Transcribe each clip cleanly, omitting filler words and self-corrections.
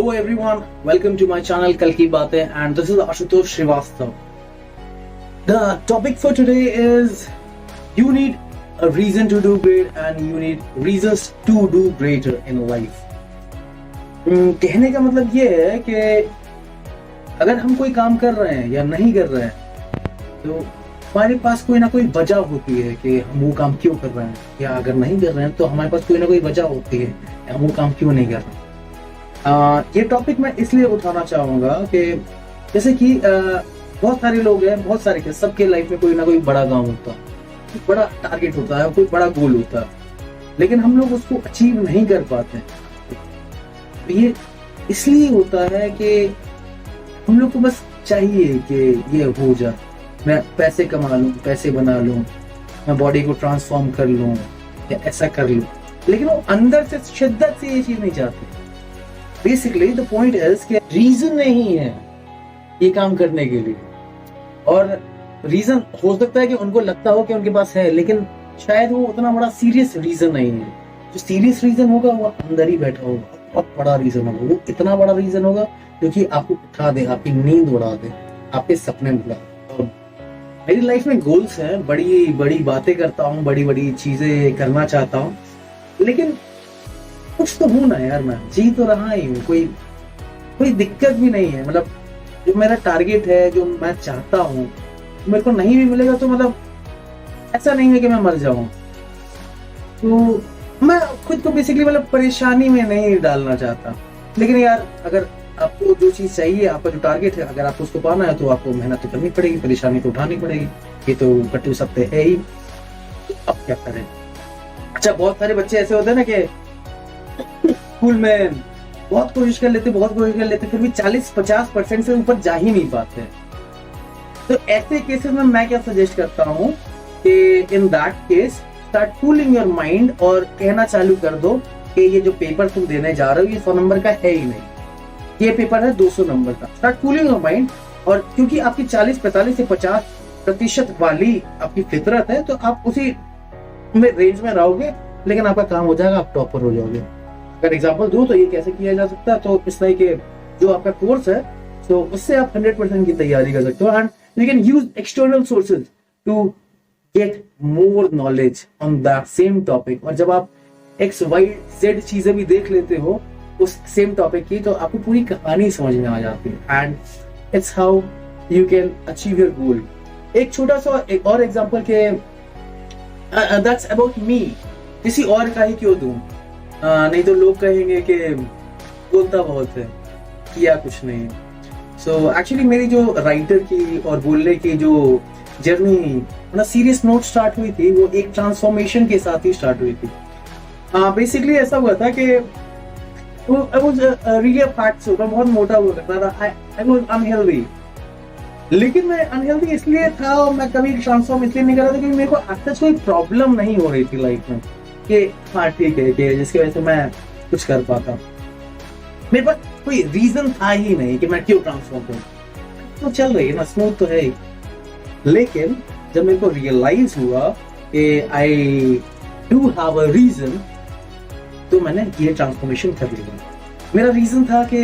Hello everyone, welcome to my channel Kal Ki Baatein and this is Ashutosh Srivastav. The topic for today is you need a reason to do great and you need reasons to do greater in life. कहने का मतलब ये है कि अगर हम कोई काम कर रहे हैं या नहीं कर रहे हैं तो हमारे पास कोई ना कोई वजह होती है कि हम वो काम क्यों कर रहे हैं, या अगर नहीं कर रहे हैं तो हमारे पास कोई ना कोई वजह होती है कि हम वो काम क्यों नहीं कर रहे। ये टॉपिक मैं इसलिए उठाना चाहूंगा कि जैसे कि बहुत सारे लोग हैं, बहुत सारे सबके लाइफ में कोई ना कोई बड़ा काम होता है, कोई बड़ा टारगेट होता है, कोई बड़ा गोल होता है, लेकिन हम लोग उसको अचीव नहीं कर पाते। ये इसलिए होता है कि हम लोग को बस चाहिए कि ये हो जाए, मैं पैसे कमा लूं, पैसे बना लूं, मैं बॉडी को ट्रांसफॉर्म कर लूं या ऐसा कर लूं, लेकिन वो अंदर से शिद्दत से ये चीज नहीं चाहते। बेसिकली द पॉइंट इज कि रीजन नहीं है ये काम करने के लिए, और रीजन हो सकता है कि उनको लगता हो कि उनके पास है, लेकिन शायद वो उतना बड़ा सीरियस रीजन नहीं है। जो सीरियस रीजन होगा वो अंदर ही बैठा होगा, बहुत बड़ा रीजन होगा, वो इतना बड़ा रीजन होगा जो कि आपको उठा दे, आपकी नींद उड़ा दे, आपके सपने उड़ा दे। मेरी लाइफ में गोल्स हैं, बड़ी बड़ी बातें करता हूँ, बड़ी बड़ी चीजें करना चाहता हूँ, लेकिन कुछ तो हूं ना यार, मैं जी तो रहा ही हूँ, कोई दिक्कत भी नहीं है। मतलब जो मेरा टारगेट है, जो मैं चाहता हूँ, मेरे को नहीं भी मिलेगा तो मतलब ऐसा नहीं है कि मैं मर जाऊं। तो मैं खुद को बेसिकली मतलब परेशानी में नहीं डालना चाहता, लेकिन यार अगर आपको जो चीज चाहिए, आपका जो टारगेट है, अगर आपको उसको पाना है तो आपको मेहनत तो करनी पड़ेगी, परेशानी तो उठानी पड़ेगी, ये तो कट्टू सत्य है ही। तो अब क्या करें। अच्छा, बहुत सारे बच्चे ऐसे होते हैं ना कि स्कूल में बहुत कोशिश कर लेते, फिर भी 40-50% से ऊपर जा ही नहीं पाते। तो ऐसे केसेस में मैं क्या सजेस्ट करता हूँ कि in that case start cooling your mind और कहना चालू कर दो कि ये जो पेपर तुम देने जा रहे हो ये 100 नंबर का है ही नहीं, ये पेपर है 200 नंबर का। स्टार्ट कूलिंग योर माइंड, और क्योंकि आपकी 40-45 से 50% वाली आपकी फितरत है, तो आप उसी रेंज में रहोगे, लेकिन आपका काम हो जाएगा, आप टॉपर हो जाओगे। अगर एग्जांपल दूं तो ये कैसे किया जा सकता है, तो इस तरह के जो आपका कोर्स है तो उससे आप 100% की तैयारी कर सकते हो, and you can use external sources to get more knowledge on that same topic. और जब आप XYZ चीजें भी देख लेते हो उस सेम टॉपिक की, तो आपको पूरी कहानी समझ में आ जाती है, and it's how you can achieve your goal. एक छोटा सा एक और एग्जांपल के दैट्स अबाउट मी, किसी और का ही क्यों दूं, नहीं तो लोग कहेंगे कि बोलता बहुत है, किया कुछ नहीं। सो एक्चुअली मेरी जो राइटर की और बोलने की जो जर्नी मतलब सीरियस नोट स्टार्ट हुई थी, वो एक ट्रांसफॉर्मेशन के साथ ही स्टार्ट हुई थी। बेसिकली ऐसा हुआ था कि आई वाज रियली फैट, मैं बहुत मोटा हुआ करता था, आई वाज अनहेल्दी। लेकिन मैं अनहेल्दी इसलिए था और मैं कभी ट्रांसफॉर्म इसलिए नहीं कर रहा था क्योंकि मेरे को आज तक कोई प्रॉब्लम नहीं हो रही थी लाइफ में कि हाँ ठीक है, कि जिसकी वजह से मैं कुछ कर पाता। मेरे पास कोई रीजन था ही नहीं कि मैं क्यों ट्रांसफॉर्म करूं, तो चल रही है ना, स्मूथ तो है ही। लेकिन जब मेरे को रियलाइज हुआ कि I do have a reason, तो मैंने ये ट्रांसफॉर्मेशन कर लिया। मेरा रीजन था कि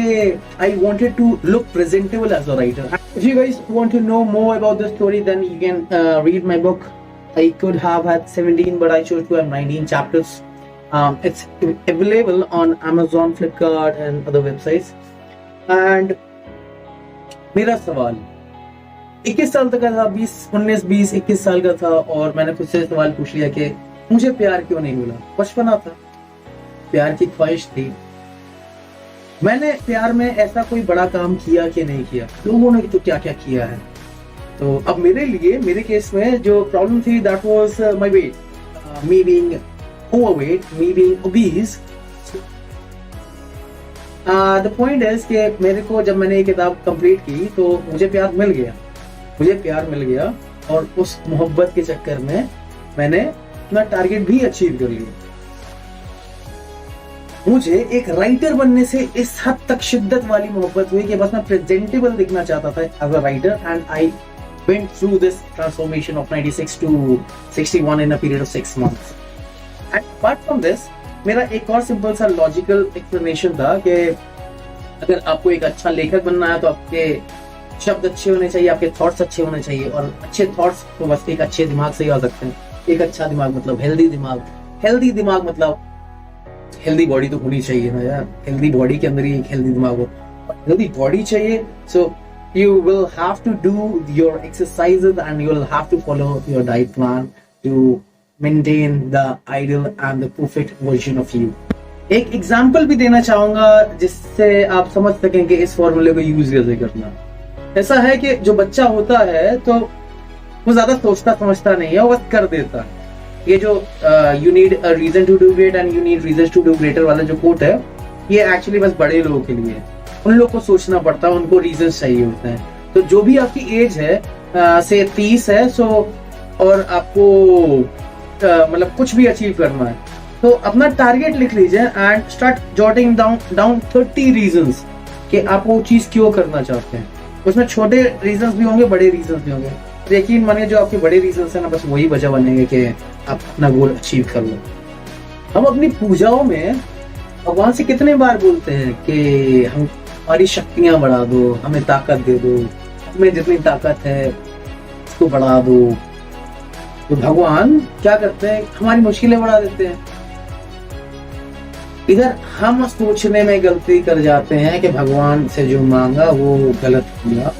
I wanted to look presentable as a writer. If you guys want to know more about this story then you can read my book. I could have had 17, but I chose to have 19 chapters. It's available on Amazon, Flipkart, and other websites. And मेरा सवाल 21 साल तक का था, 19-20-21 साल का था, और मैंने खुद से सवाल पूछ लिया कि मुझे प्यार क्यों नहीं मिला। बचपना था, प्यार की ख्वाहिश थी। मैंने प्यार में ऐसा कोई बड़ा काम किया कि नहीं किया, लोगों ने तो क्या क्या किया है। तो अब मेरे लिए, मेरे केस में जो प्रॉब्लम थी that was my weight, me being overweight, me being obese. The point is कि मेरे को जब मैंने ये किताब कंप्लीट की तो मुझे प्यार मिल गया, और उस मोहब्बत के चक्कर में मैंने अपना टारगेट भी अचीव कर लिया। मुझे एक राइटर बनने से इस हद तक शिद्दत वाली मोहब्बत हुई कि बस मैं प्रेजेंटेबल दिखना चाहता था as a writer, and I went through this transformation of 96 to 61 in a period of 6 months. And apart from this, मेरा एक और सिंपल सा लॉजिकल एक्सप्लेनेशन था कि अगर आपको एक अच्छा लेखक बनना है तो आपके शब्द अच्छे होने चाहिए, आपके थॉट्स अच्छे होने चाहिए, और अच्छे थॉट्स तो बस एक अच्छे दिमाग से ही आ सकते हैं। एक अच्छा दिमाग मतलब हेल्दी दिमाग, हेल्दी दिमाग मतलब हेल्दी बॉडी तो होनी चाहिए ना यार, हेल्दी बॉडी के अंदर ही एक हेल्दी दिमाग हो, हेल्दी बॉडी चाहिए। सो you will have to do your exercises and you will have to follow your diet plan to maintain the ideal and the perfect version of you। एक example भी देना चाहूंगा जिससे आप समझ सकें कि इस फॉर्मूले को यूज कैसे करना। ऐसा है कि जो बच्चा होता है तो वो ज्यादा सोचता समझता नहीं है, वो बस कर देता है। ये जो you need a reason to do great and you need reason to do greater वाला जो कोट है, ये एक्चुअली बस बड़े लोगों के लिए है। उन लोग को सोचना पड़ता है, उनको रीजन चाहिए होते हैं। तो जो भी आपकी एज है से 30 है, सो और आपको मतलब कुछ भी अचीव करना है तो अपना टारगेट लिख लीजिए and start jotting down 30 reasons कि आप वो चीज क्यों करना चाहते हैं। उसमें छोटे रीजंस भी होंगे, बड़े रीजंस भी होंगे। यकीन मानिए जो आपके बड़े रीजंस है ना, बस वही वजह बनेंगे कि आप अपना गोल अचीव कर लो। हम अपनी पूजाओं में भगवान से कितने बार बोलते हैं कि हम हमारी शक्तियां बढ़ा दो, हमें ताकत दे दो, हमें जितनी ताकत है उसको बढ़ा दो। तो भगवान क्या करते हैं, हमारी मुश्किलें बढ़ा देते हैं। इधर हम सोचने में गलती कर जाते हैं कि भगवान से जो मांगा वो गलत किया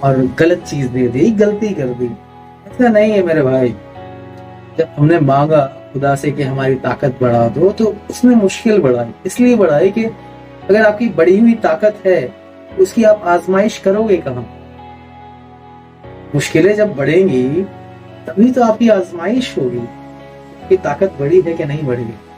और गलत चीज दे दी, गलती कर दी। ऐसा नहीं है मेरे भाई। जब हमने मांगा खुदा से कि हमारी ताकत बढ़ा दो, तो उसने मुश्किल बढ़ाई। इसलिए बढ़ाई कि अगर आपकी बढ़ी हुई ताकत है उसकी आप आजमाइश करोगे कहाँ? मुश्किलें जब बढ़ेंगी तभी तो आपकी आजमाइश होगी कि ताकत बढ़ी है कि नहीं बढ़ी है।